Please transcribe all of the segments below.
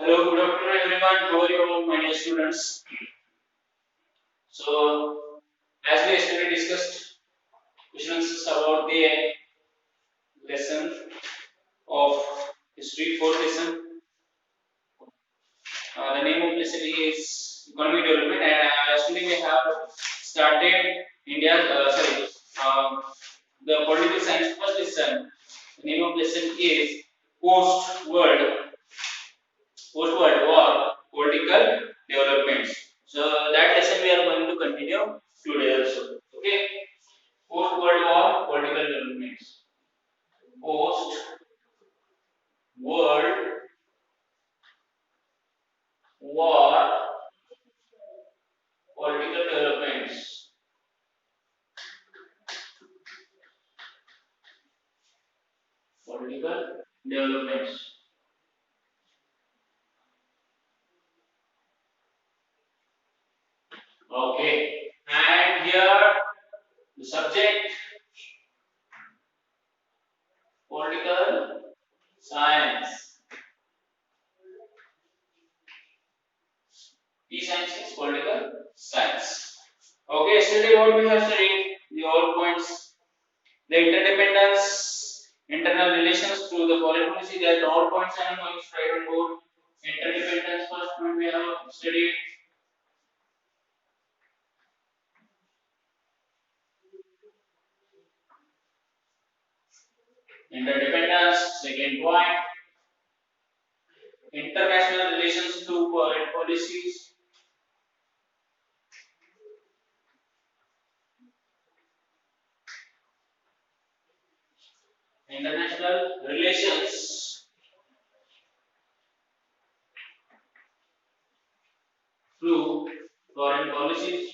Hello, good afternoon everyone. How are you all, my dear students? So, as we yesterday discussed, questions about the lesson of history, fourth lesson. The name of lesson is economic development, and yesterday we have started India. Uh, the political science first lesson. The name of lesson is post-world war political developments. So that lesson we are going to continue today also. Okay. Post World War political developments. Post World War political developments. Political developments. Okay. And here the subject political science. Science is political science. Okay, yesterday what we have studied the all points, the interdependence, internal relations to the foreign policy. That all points I am going to write on board. Interdependence first point we have studied. Interdependence. Second point, international relations to foreign policies. International relations through foreign policies.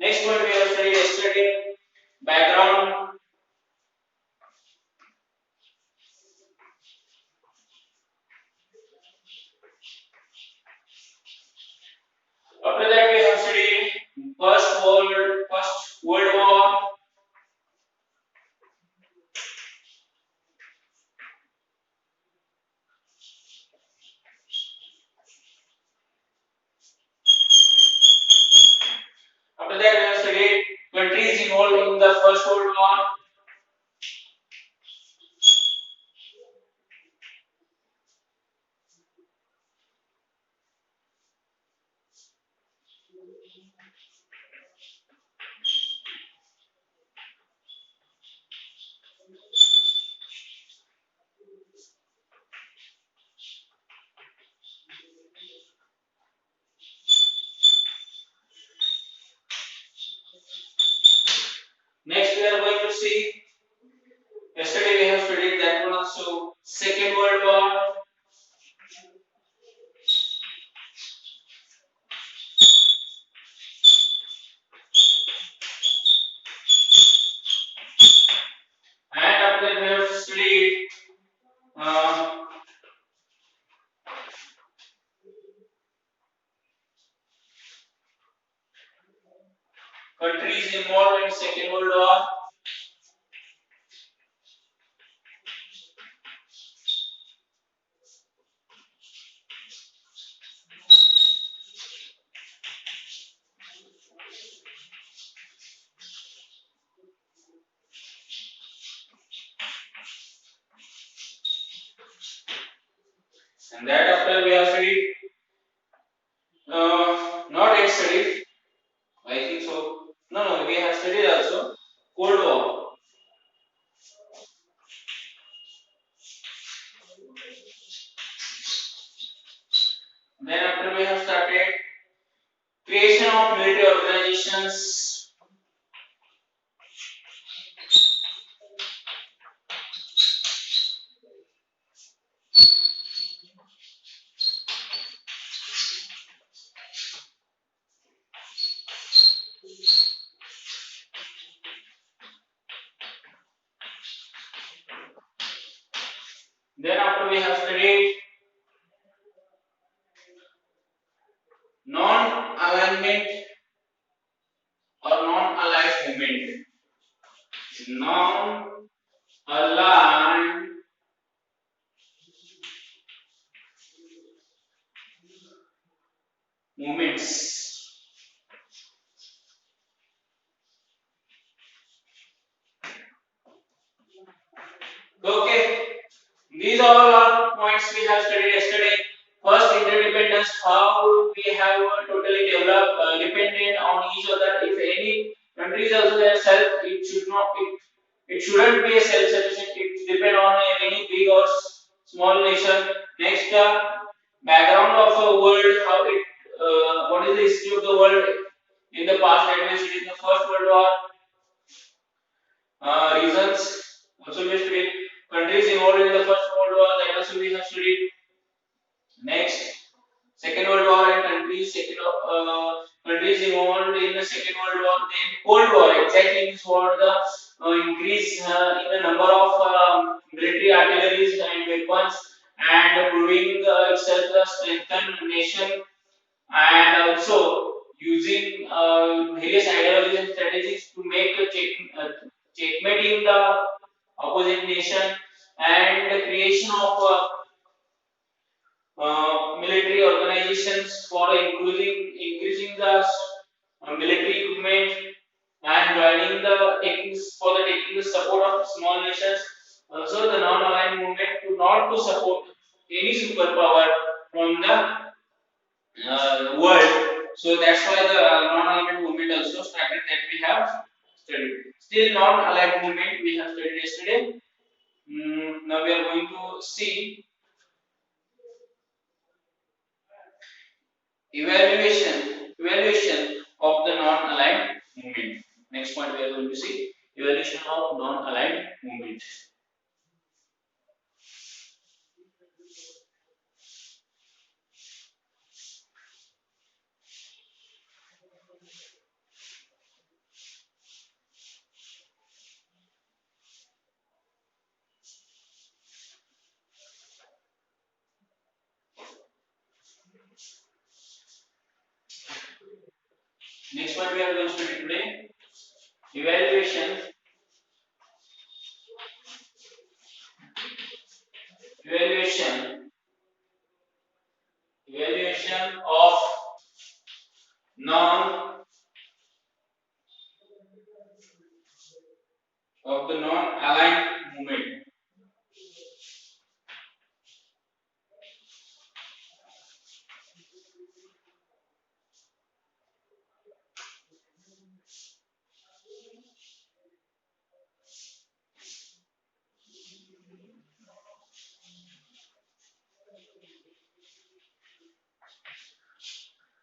Next point we have studied yesterday, background. After that we have studied First World War. After that we have studied countries involved in the First World War. Next we are going to see, yesterday we have studied that one also, Second World War. And after that we have studied countries involved in Second World War. And that after we have studied, not yet studied, I think so. No, we have studied also Cold War. Then after we have started creation of military organizations. Then after we have studied alignment or non-aligned movement. Non-aligned movements. Okay, these all are points we have studied yesterday. First, interdependence, how we have totally developed, dependent on each other. If any country is also there self, it shouldn't be a self-sufficient. It depend on any big or small nation. Next, background of the world, how it, what is the history of the world in the past? That means it is the First World War. Reasons also we have studied. Countries involved in the First World War, that also we have studied. Next, Second World War and countries involved in the Second World War. Then Cold War exactly means for the increase in the number of military artilleries and weapons, and proving itself the strengthened nation, and also using various ideologies and strategies to make a checkmating the opposite nation, and the creation of military organizations for increasing the military equipment, and joining the taking the support of small nations. Also, the non-aligned movement to not to support any superpower from the world. So that's why the non-aligned movement also started, that we have studied. Still, non-aligned movement we have studied yesterday. Now we are going to see evaluation of the non-aligned movement. Next point we are going to see evaluation of non-aligned movement. Next point we are going to study today evaluation evaluation evaluation of non of the non-aligned movement.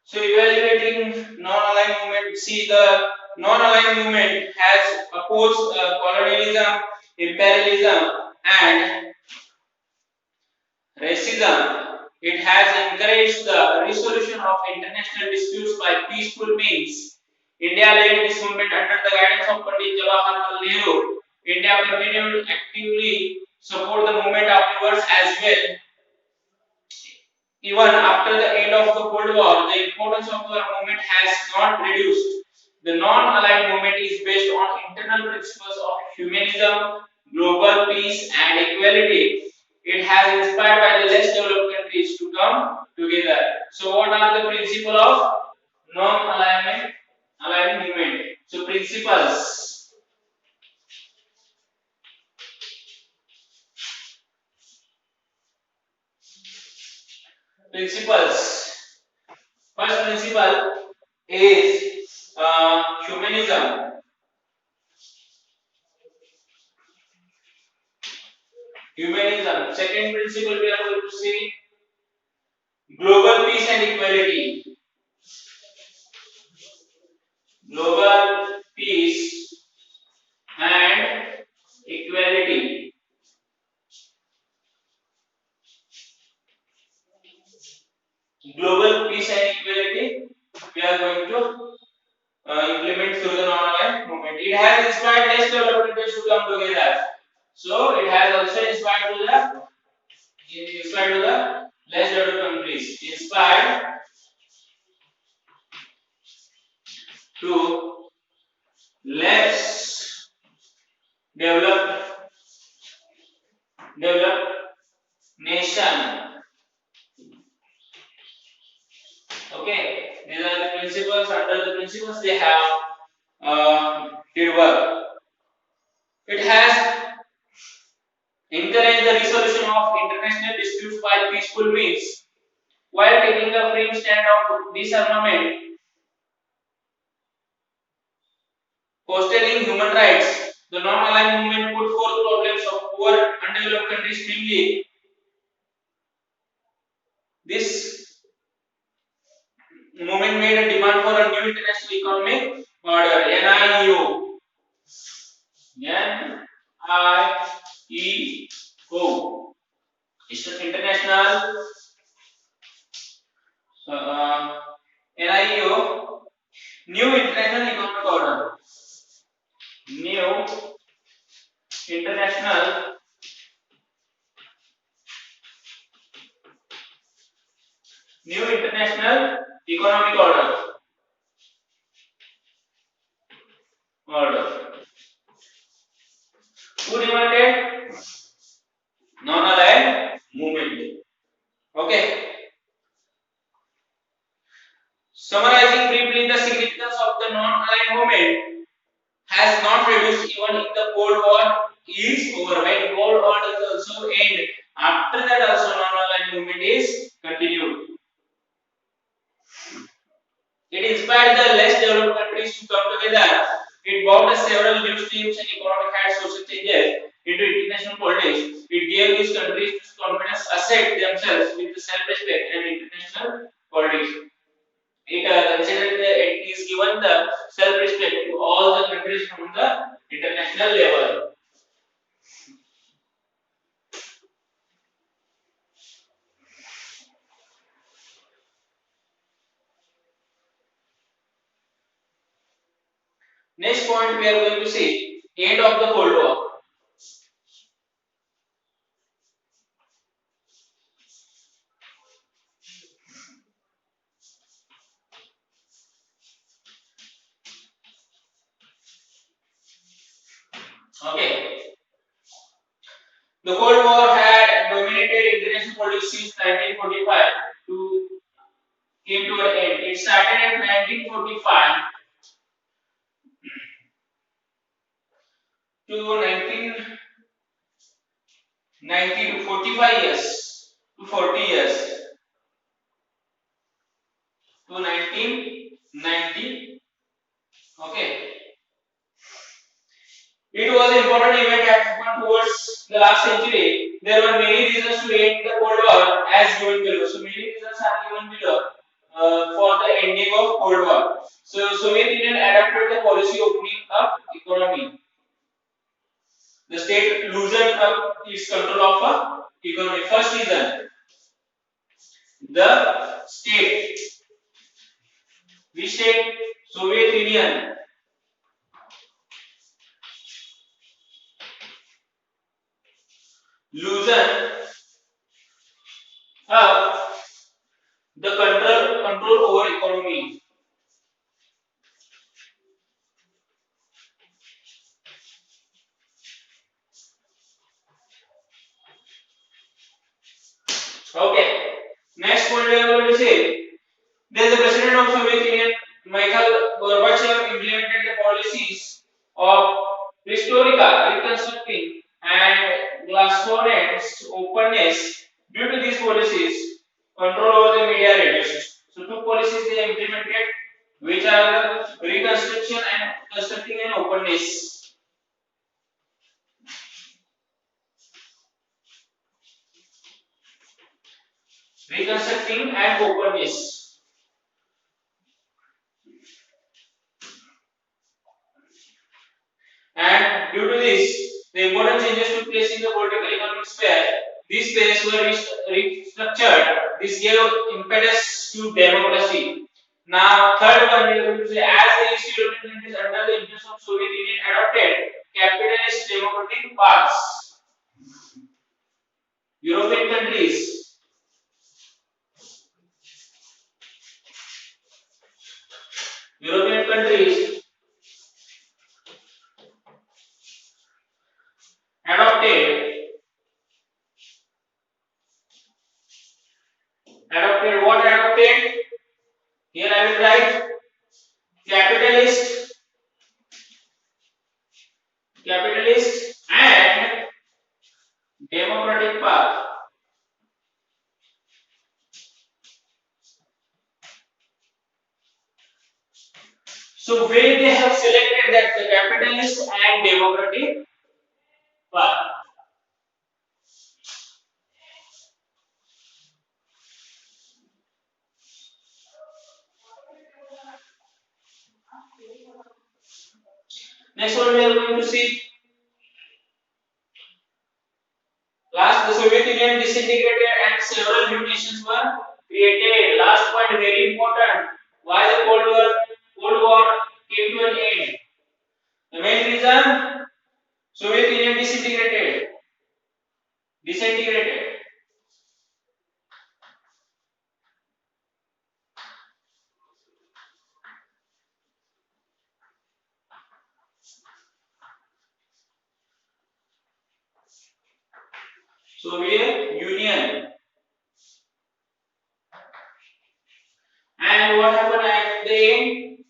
So evaluating non-aligned movement, see the non-aligned movement has opposed colonialism, imperialism, and racism. It has encouraged the resolution of international disputes by peaceful means. India led this movement under the guidance of Pandit Jawaharlal Nehru. India continued actively support the movement afterwards as well. Even after the end of the Cold War, the importance of the movement has not reduced. The non-aligned movement is based on internal principles of humanism, global peace, and equality. It has inspired by the less developed countries to come together. So, what are the principles of non-alignment aligned movement? So, principles. First principle is humanism. Humanism. Second principle we are going to see global peace and equality. Global peace and equality. Global peace and equality we are going to implement through the non-aligned movement. It has inspired less developed countries to come together. So it has also inspired to the less developed countries. Inspired nation. Okay, these are the principles. Under the principles, they have did work. It has encouraged the resolution of international disputes by peaceful means, while taking a firm stand of disarmament, fostering human rights. The non-aligned movement put forth problems of poor, undeveloped countries, namely this movement made a demand for a new international economic order, NIEO. NIEO. It's an international NIEO, New International Economic Order. New International Economic Order. Who demanded? Non-aligned movement. Okay. Summarizing briefly, the significance of the non-aligned movement has not reduced even if the Cold War is over. When Cold War is also end, after that also non-aligned movement is continued. It inspired the less developed countries to come together. It brought several new streams and economic and social changes into international politics. It gave these countries confidence asset themselves with self-respect and international politics. It considered that it is given the self-respect to all the countries from the international level. Next point we are going to see end of the Cold War. Okay. The Cold War had dominated international politics since 1945 to came to an end. It started in 1945 to 1990 to 45 years to 40 years to 1990. Okay. It was an important event that happened towards the last century. There were many reasons to end the Cold War as given below. So many reasons are given below for the ending of Cold War. So Soviet Union adopted the policy opening up economy. The state loosened up its control of economy. First reason, the state, which state? Soviet Union loosened up the control over economy. Okay. Next point we are going to say. Then the president of Soviet Union, Mikhail Gorbachev, implemented the policies of perestroika, reconstructing, and glasnost openness. Due to these policies, control over the media reduced. So two policies they implemented, which are the reconstruction and constructing and openness. Reconstructing and openness. And due to this, the important changes took place in the political economic sphere. These spheres were restructured. This gave impetus to democracy. Now, third one we are going to say, as the East European countries under the influence of Soviet Union adopted capitalist democratic paths. European countries adopted Adopted. What adopted? Here I will write capitalist, capitalist and democratic path. So where they have selected that the capitalist and democratic path. Next one we are going to see. Last, the Soviet Union disintegrated and several new nations were created. Last point, very important. Why the Cold War came to an end? The main reason, Soviet Union disintegrated. Soviet Union. And what happened at the end?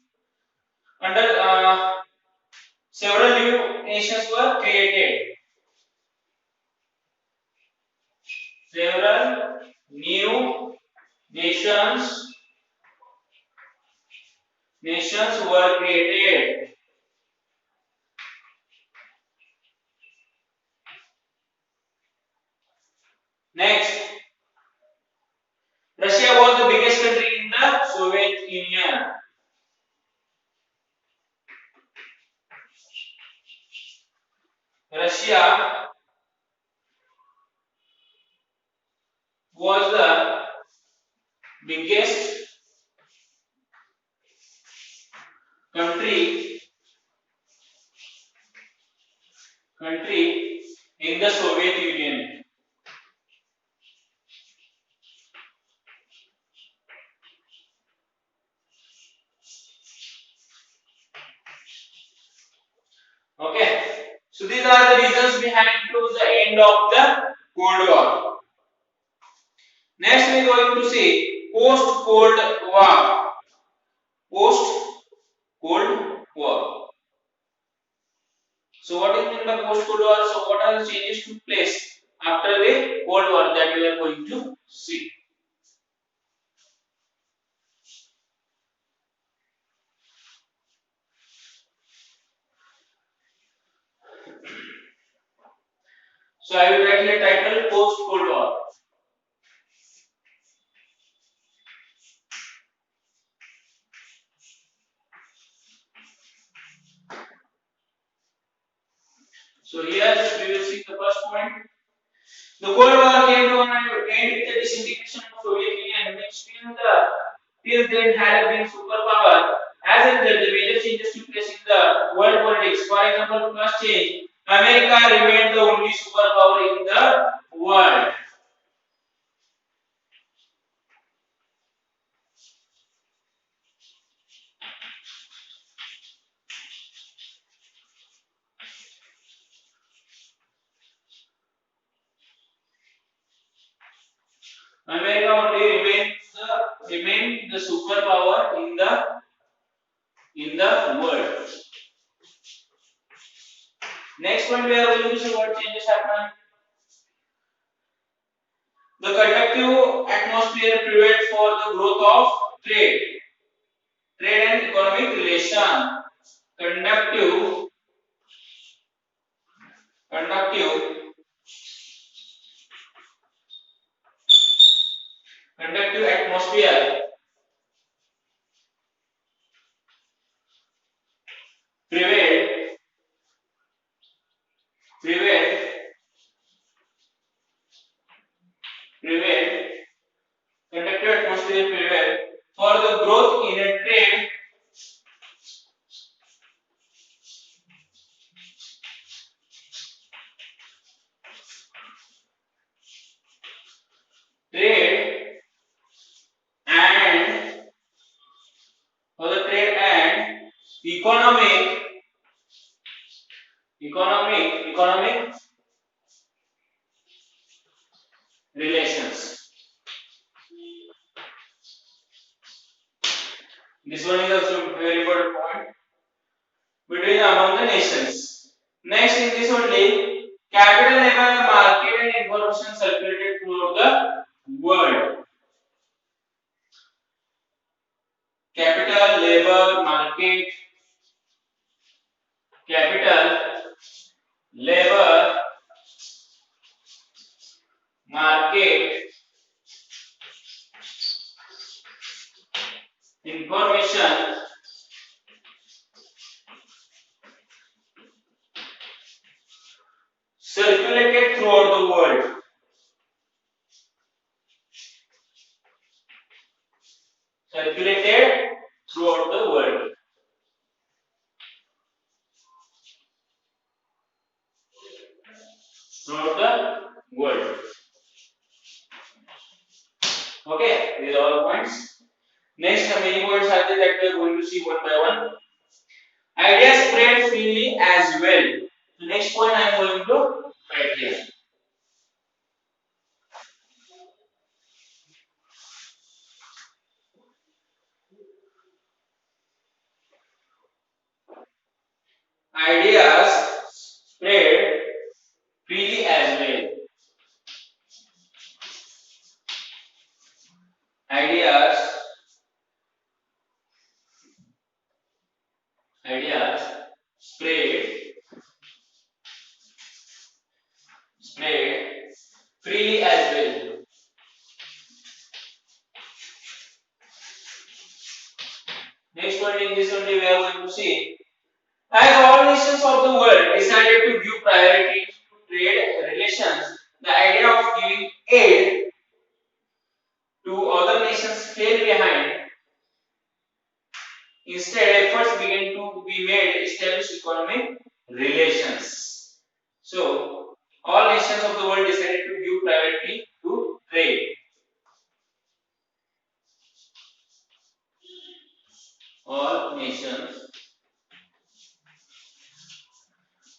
Under several new nations were created. Several new nations were created. Next, Russia was the biggest country in the Soviet Union. Russia was the biggest country in the Soviet Union. Okay. So these are the reasons behind to the end of the Cold War. Next we are going to see post Cold War. Post Cold War. So what is meant by post Cold War? So what are the changes took place after the Cold War that we are going to see? So I will write here title post Cold War. So here we will see the first point. The Cold War came to an end with the disintegration of Soviet Union, which till then had been superpower. As a result, the major changes took place in the world politics. For example, first change: America remained the only superpower in the world. America only remained the superpower in the world. Next point we are going to see what changes happen. The conductive atmosphere prevailed for the growth of trade and economic relation. Conductive, conductive, conductive atmosphere prevailed, prevailed, prevailed. Conductive atmosphere prevailed for the growth in a trade and for the trade and economic relations. throughout the world. Capital, labor, market, capital, labor, market, information, circulated throughout the world. Circulated throughout the world. Throughout the world. Okay, these are all points. Next, many points are there that we are going to see one by one. Ideas spread freely as well. The next point I am going to write here. Ideas spread freely as well. Ideas spread freely as well. Next point in this only we are going to see. As all nations of the world decided to give priority to trade relations, the idea of giving aid to other nations fell behind. Instead, efforts began to be made to establish economic relations. So, all nations of the world decided to give priority to trade. All nations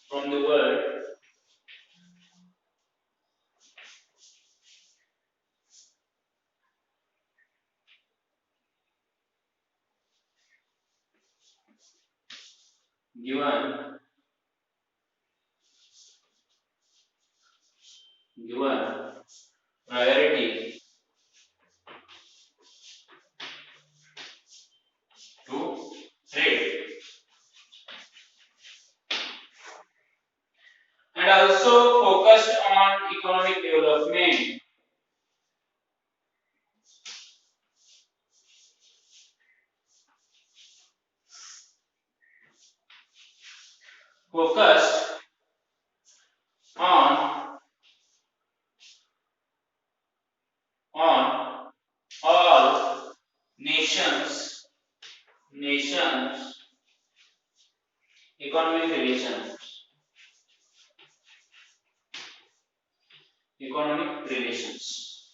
from the world given priority to trade and also focused on economic development. Focused on all nations economic relations.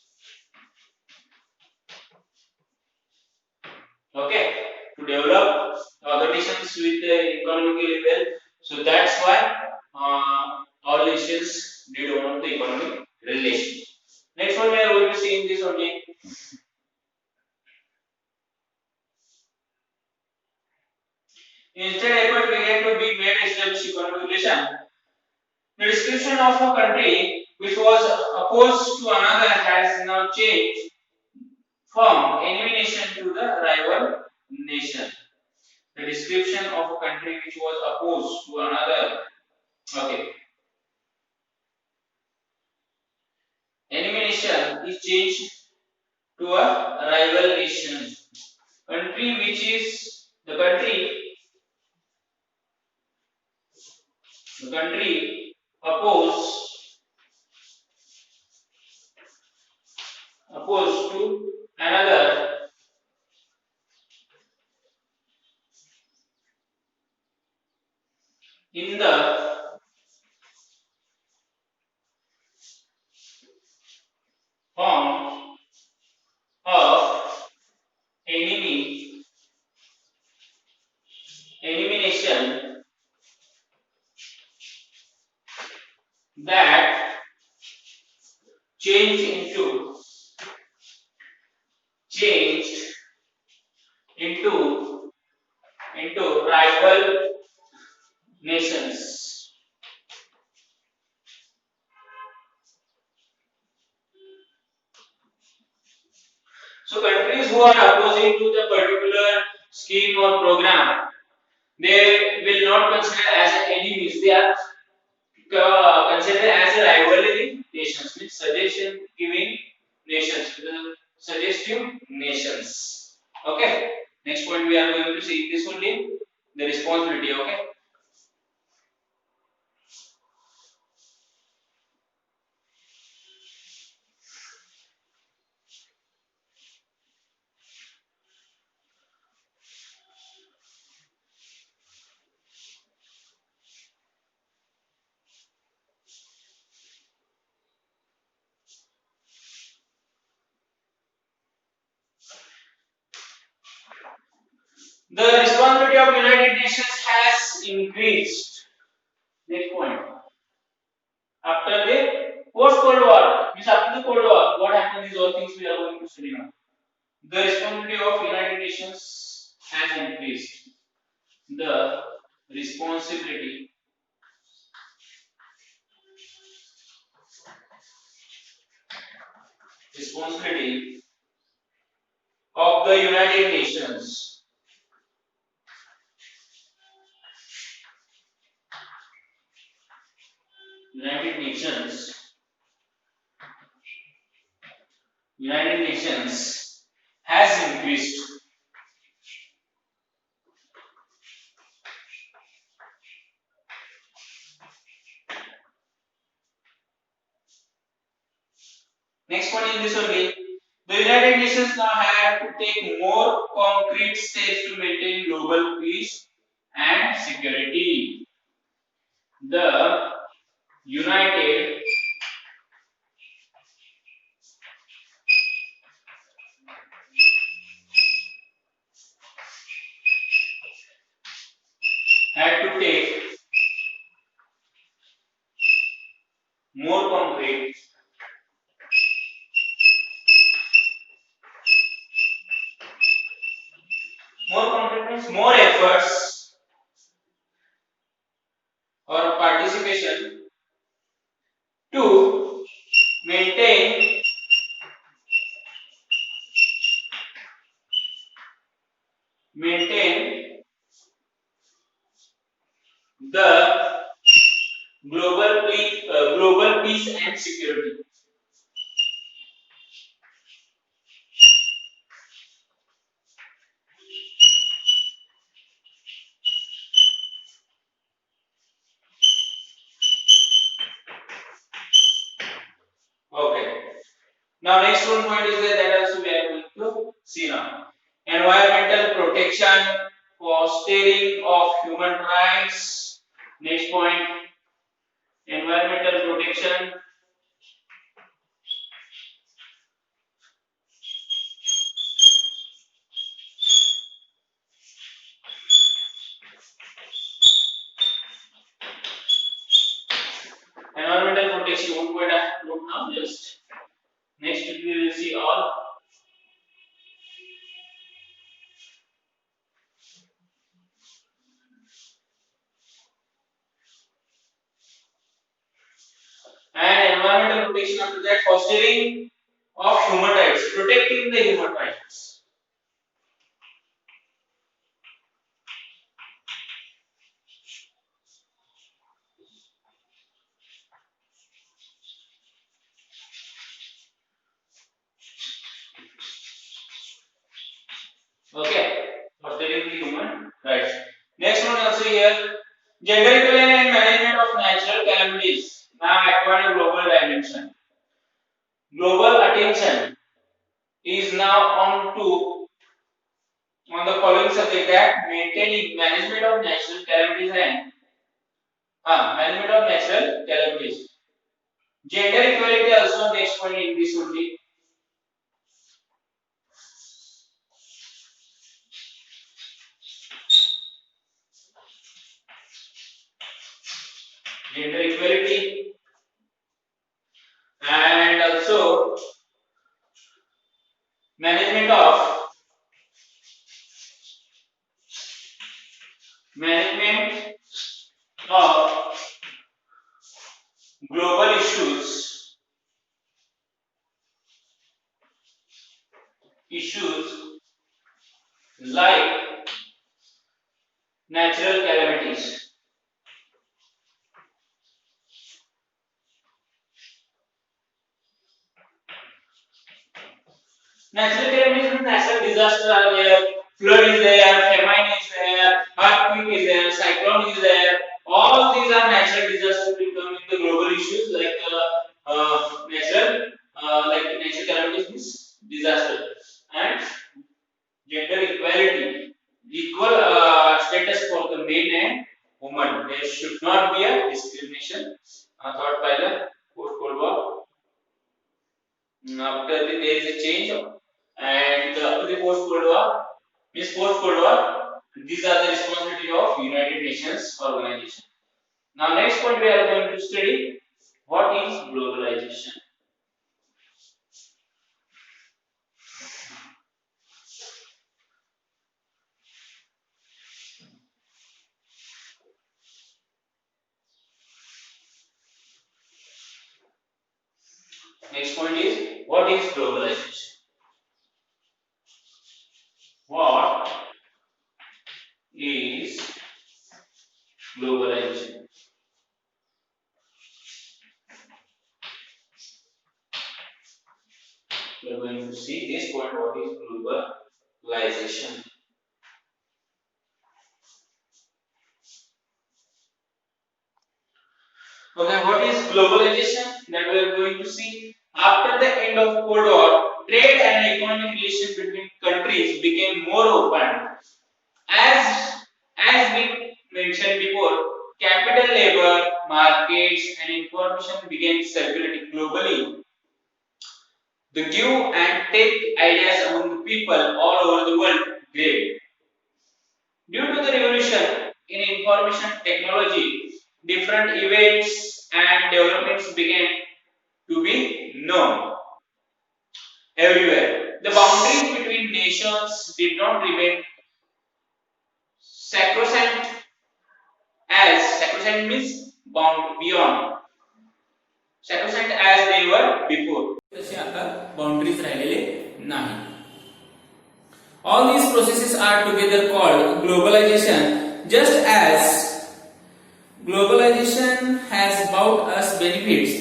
Okay, to develop other nations with economically well. So that's why all nations need one of the economic relations. Next one we are going to see in this only. Instead, effort began to be made to establish economic relation. The description of a country which was opposed to another has now changed from enemy nation to the rival nation. The description of a country which was opposed to another. Okay. Enemy nation is changed to a rival nation. Country which is the country opposed to another in the form of enemy nation that changed changed into rival nations. So countries who are opposing to the particular scheme or program, they will not consider as enemies. They are considered as a rivalry nations, means suggestion giving nations, suggestive nations. Okay. Next point we are going to see this only, the responsibility. Okay. The responsibility of United Nations has increased. Next point. After the post Cold War, means after the Cold War, what happened? These all things we are going to study now. The responsibility of United Nations has increased. The responsibility responsibility of the United Nations, United Nations has increased. Next point is this only. The United Nations now have to take more concrete steps to maintain global peace and security. The United had to take more concrete, means more efforts or participation to maintain maintain the global peace and security. Okay. Now next one point is that also we are going to see now. Environmental protection, fostering of human rights. Next point, environmental protection, environmental protection. One point I have looked now just. Next we will see all. And environmental protection, after that fostering of human rights, protecting the human rights. Okay, fostering the human rights. Next one also here, gender equality and management of natural calamities now acquired a global dimension. Global attention is now on the following subject, that maintaining management of natural calamities and management of natural calamities. Gender equality also next point in this only. Gender equality and also management of management of global issues issues like natural calamities. Natural calamities means natural disasters are there, flood is there, famine is there, earthquake is there, cyclone is there. All these are natural disasters will come in the global issues like natural calamities means disaster. And gender equality, equal status for the men and women. There should not be a discrimination thought by the post Cold War. After there is a change, and after the post Cold War, post Cold War, these are the responsibility of United Nations organization. Now next point we are going to study what is globalization. Next point is what is globalization? What is globalization? We are going to see this point, what is globalization. Okay, what is globalization? That we are going to see. After the end of Cold War, trade and economic relations between countries became more open. As we mentioned before, capital, labor, markets, and information began circulating globally. The give and take ideas among the people all over the world grew. Due to the revolution in information technology, different events and developments began to be known everywhere. The boundaries between nations did not remain sacrosanct, as sacrosanct means bound beyond, sacrosanct as they were before. तसे आता boundaries राहिलेले नाही. All these processes are together called globalization. Just as globalization has brought us benefits,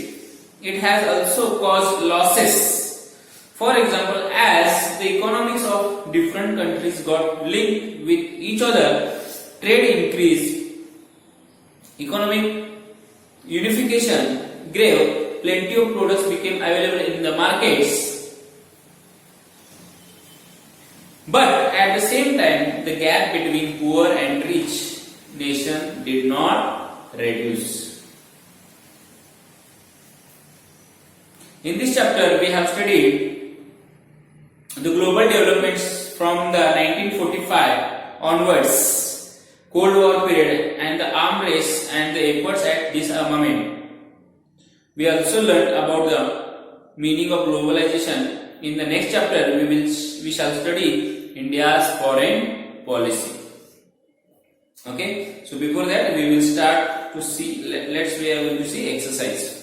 it has also caused losses. For example, as the economies of different countries got linked with each other, trade increased, economic unification grew, plenty of products became available in the markets. But at the same time, the gap between poor and rich nation did not reduce. In this chapter, we have studied the global developments from the 1945 onwards, Cold War period, and the arms race and the efforts at disarmament. We also learned about the meaning of globalization. In the next chapter, we shall study India's foreign policy. Okay, so before that, we will start to see. We are going to see exercise.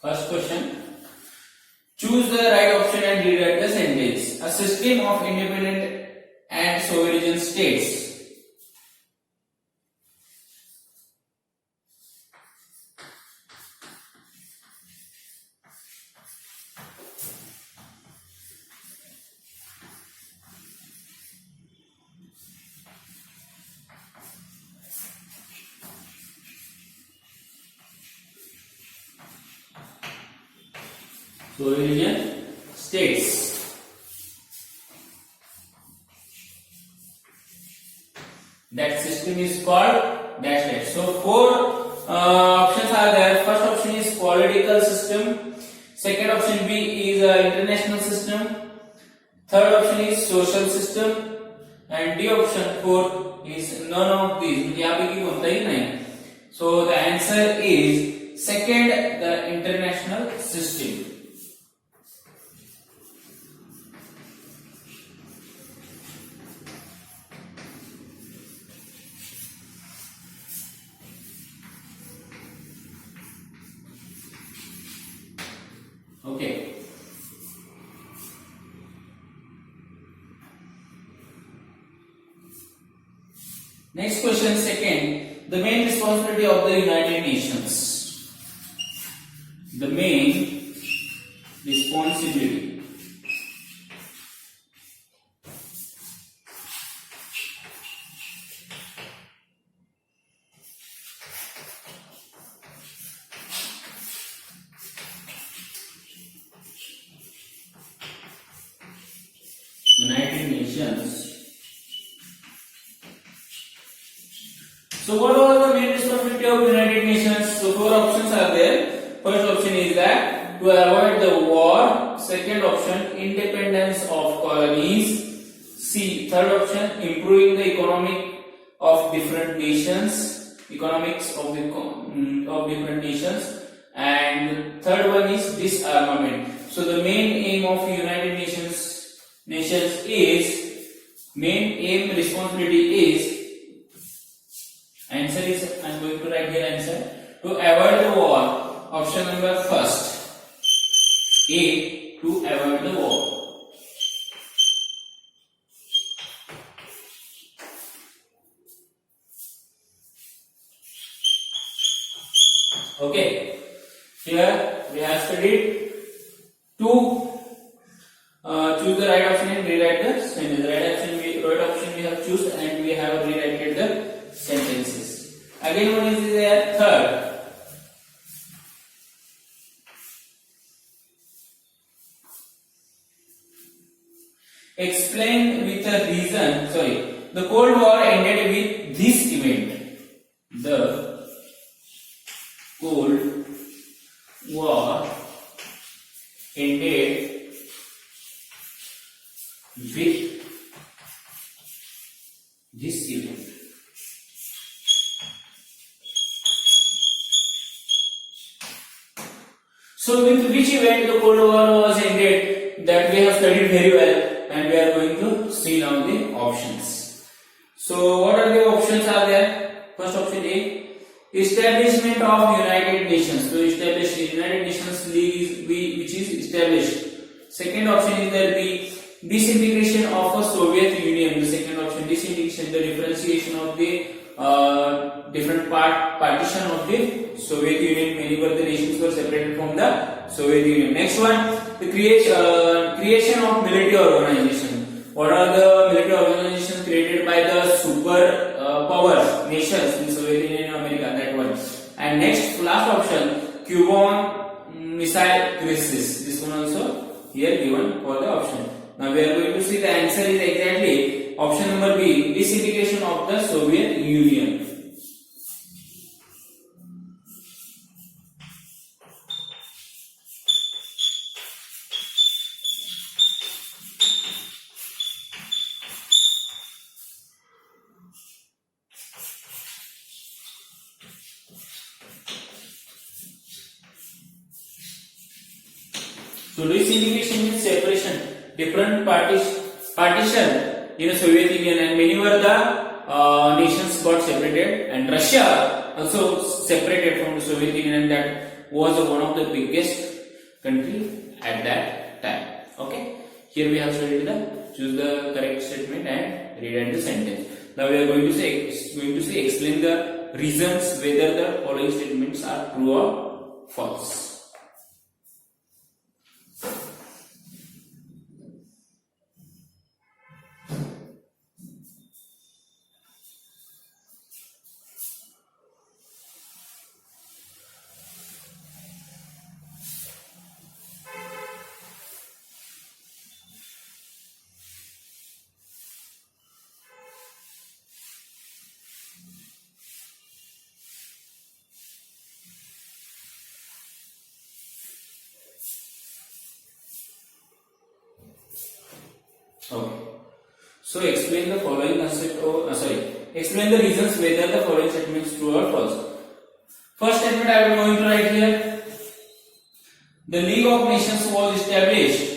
First question. Choose the right option and rewrite the sentence. A system of independent and sovereign states. Sovereign states. That system is called dash dash. So four options are there. First option is political system. Second option B is international system. Third option is social system, and D option 4 is none of these. म्हणजे यापैकी कोणताही नाही. So the answer is second, the international system. Okay. Next question, second, the main responsibility of the United Nations. The main responsibility. United Nations. So what was the main responsibility of United Nations? So four options are there. First option is that to avoid the war. Second option, independence of colonies. C. Third option, improving the of different nations. Economics of different nations. And third one is disarmament. So the main aim of United Nations is main aim responsibility is. Answer is, I am going to write here answer. To avoid the war. Option number first. A. To avoid the war. Okay. Here we have studied to choose the right option and rewrite the sentence. The right option we have choose and we have rewritten the sentences. Again, what is there? Third. Explain with a reason. Sorry. The Cold War ended with this event. The Cold War ended with this event. So with which event the Cold War was ended, that we have studied very well, and we are going to see now the options. So what are the options are there? First option A, establishment of United Nations. So establish United Nations League which is established. Second option is there B, disintegration of a Soviet Union. The second option, disintegration, the differentiation of the different partition of the Soviet Union. Many were the nations were separated from the Soviet Union. Next one, the creation of military organization. What are the military organizations created by the super power nations in Soviet Union and America? That one. And next, last option, Cuban Missile Crisis. This one also here given for the option. Now we are going to see the answer is exactly option number B, disintegration of the Soviet Union. So disintegration means separation, different partition in the Soviet Union, and many were the nations got separated, and Russia also separated from the Soviet Union, and that was one of the biggest country at that time. Okay, here we have studied the choose the correct statement and read the sentence. Now we are going to explain the reasons whether the following statements are true or false. Okay. So explain the following concept of explain the reasons whether the following statement is true or false. First statement I am going to write here. The League of Nations was established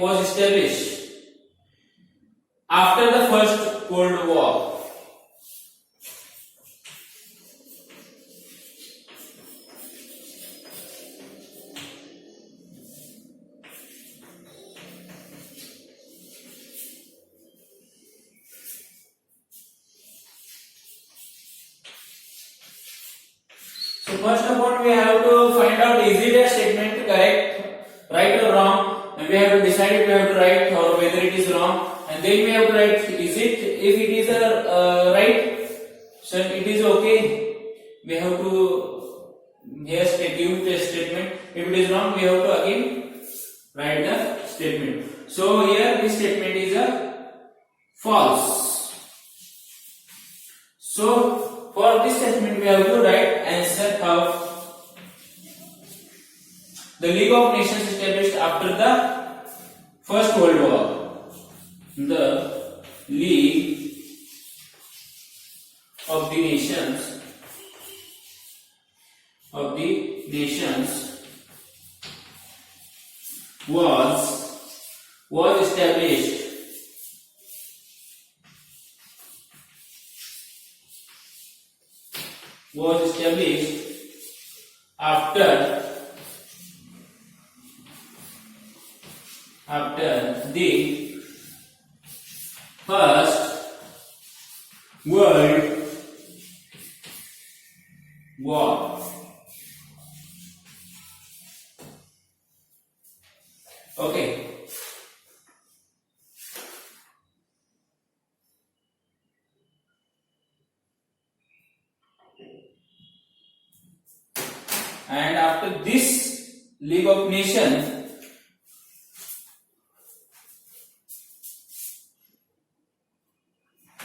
was established after the First World War. So first of all we have to find out is it a statement correct, right or wrong, and we have to decide if we have to write or whether it is wrong, and then we have to write is it, if it is a right, so it is okay, we have to here give the statement. If it is wrong we have to again write the statement. So here this statement is a false. So for this statement we have to write answer how. The League of Nations established after the First World War. The League of the Nations was established after the First World War. Okay. And after this League of Nations,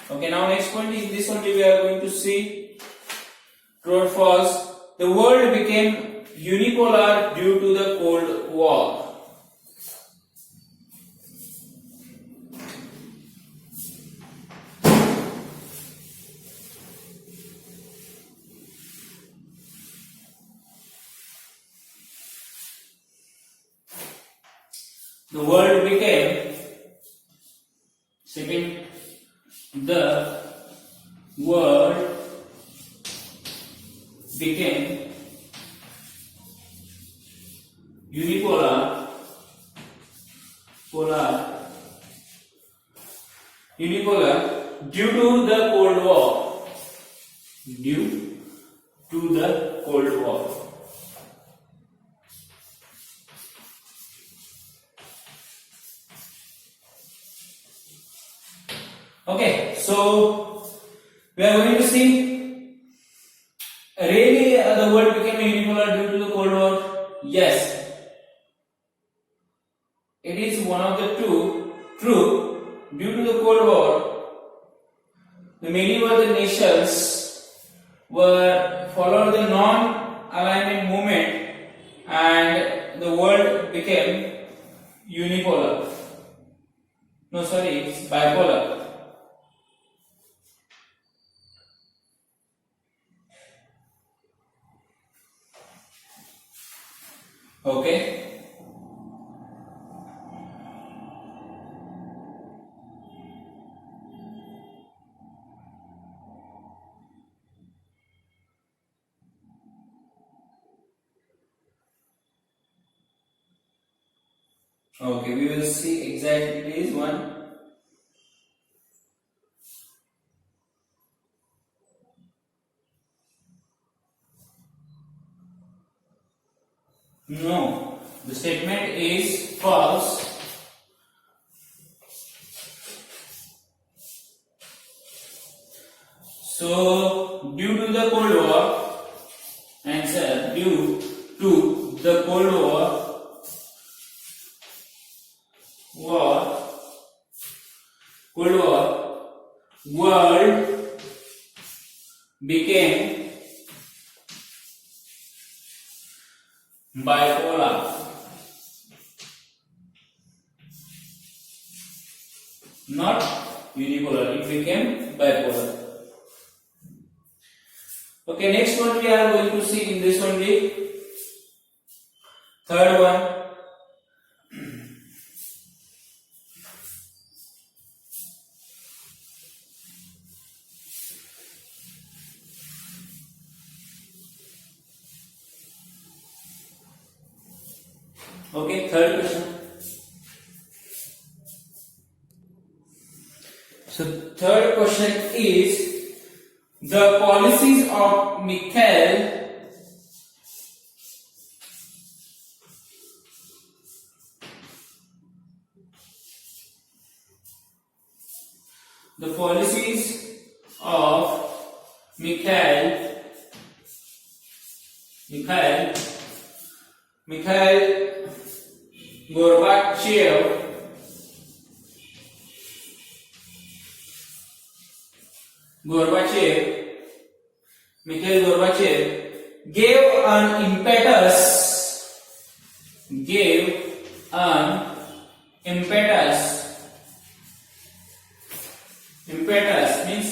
okay, now next point is this only we are going to see true or false. The world became unipolar due to the Cold War. The world became, second, the world became unipolar due to the Cold War. Due to the Cold War. Okay, so we are going to see really the world became unipolar due to the Cold War. Yes, it is one of the two true. Due to the Cold War, the many other nations were followed the non-alignment movement, and the world became unipolar. No, sorry, it's bipolar. Okay. Okay, we will see exactly it is one. No, the statement is false. So, due to the Cold War, answer to the Cold War, world became bipolar. Not unipolar, it became bipolar. Okay, next one we are going to see in this only. Third one. Okay, third question. So third question is the policies of Mikhail Mikhail Gorbachev gave an impetus means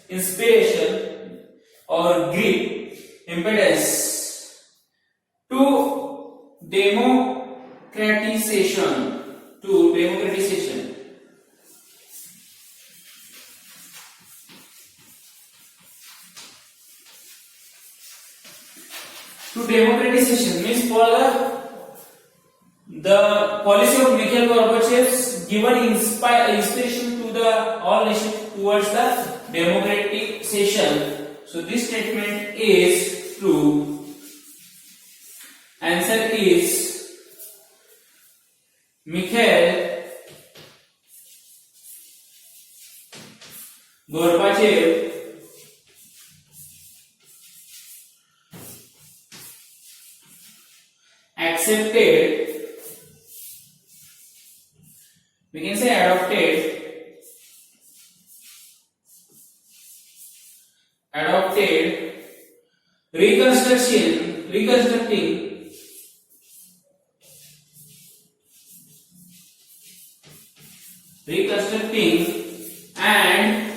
inspiration or grip, impetus to democratization. To democratization means for the policy of Mikhail Gorbachev's given inspiration to the all nations towards the democratization. So this statement is true. Answer is Mikhail Gorbachev accepted, we can say adopting reconstructing and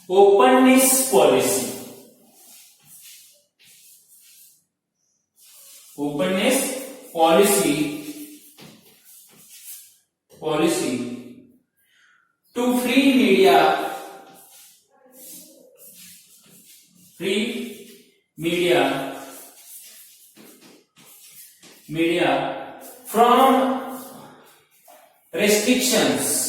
openness policy. To free media from restrictions.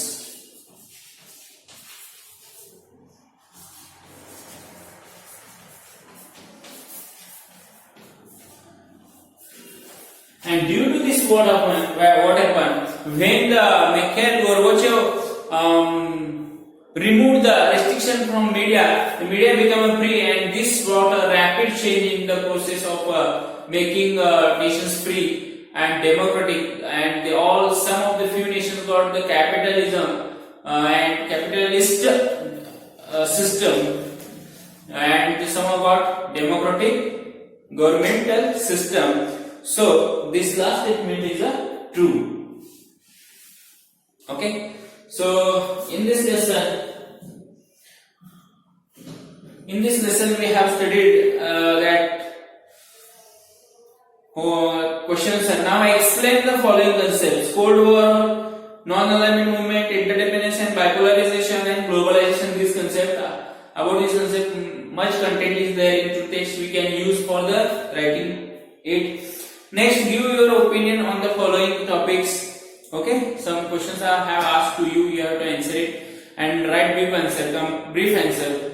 And due to this, what happened when the Mikhail Gorbachev removed the restriction from media, the media became free, and this brought a rapid change in the process of making nations free and democratic, and some of the few nations got the capitalism and capitalist system, and some got democratic governmental system. So this last statement is true. Okay, so in this lesson we have studied that questions, and now I explain the following concepts: Cold War, non-alignment movement, interdependence and bipolarization, and globalization. This concept, about this concept, much content is there in text we can use for the writing it. Next, give your opinion on the following topics. Okay, some questions I have asked to you, you have to answer it and write brief answer.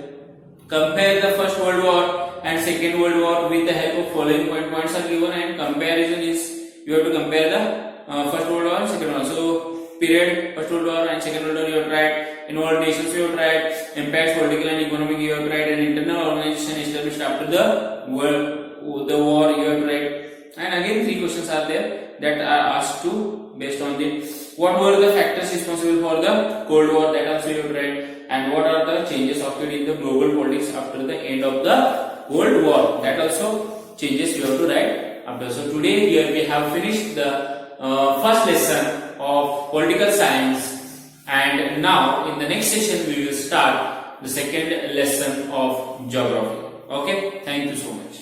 Compare the First World War and Second World War with the help of following points are given, and comparison is you have to compare the First World War and Second World War. So period, First World War and Second World War you have tried, involved nations you have tried, impacts political and economic you have tried, and internal organization established after the war you have tried. And again 3 questions are there that are asked to based on the what were the factors responsible for the Cold War, that also you have to write, and what are the changes occurred in the global politics after the end of the World War, that also changes you have to write after. So today here we have finished the first lesson of political science, and now in the next session we will start the second lesson of geography. Okay, thank you so much.